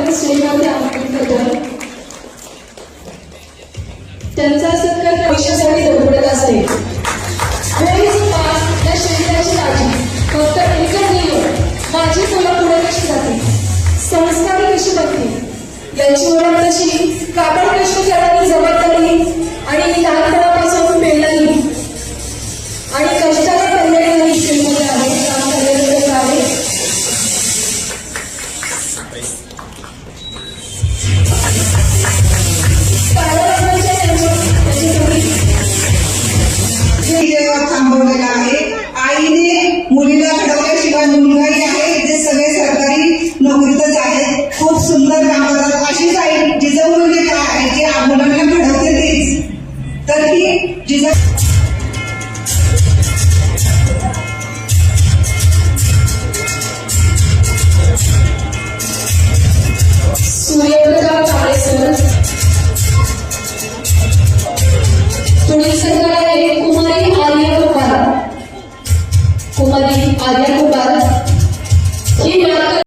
आपण स्टेजवरती आमंत्रित करतोय. त्यांचा सत्कार भविष्यासाठी धडपडत असते. वेळीच पास या शरीराची काळजी फक्त एकच नियम, माझी मुलं पुढे कशी जाते, संस्कारी कशी बनते याची ओळख तशी कापड कष्ट करणारी जबाबदारी आणि लहानपणापासून पेरणारी आणि कष्टाला करणारी स्कूलमध्ये आहे, काम करण्याचं आहे. थांबवलेला आहे. आईने मुलीला घडवल्याशिवाय मुलगाही आहे, जे सगळे सरकारी नोकरीतच आहेत, खूप सुंदर काम करतात. अशीच आई जिजं मुलगी काय आहे जे मुलांना घडवते तेच. तर ही जिजं सूर्यप्रकाश काळे सर, पुढील सरकार आहे कुमारी आर्या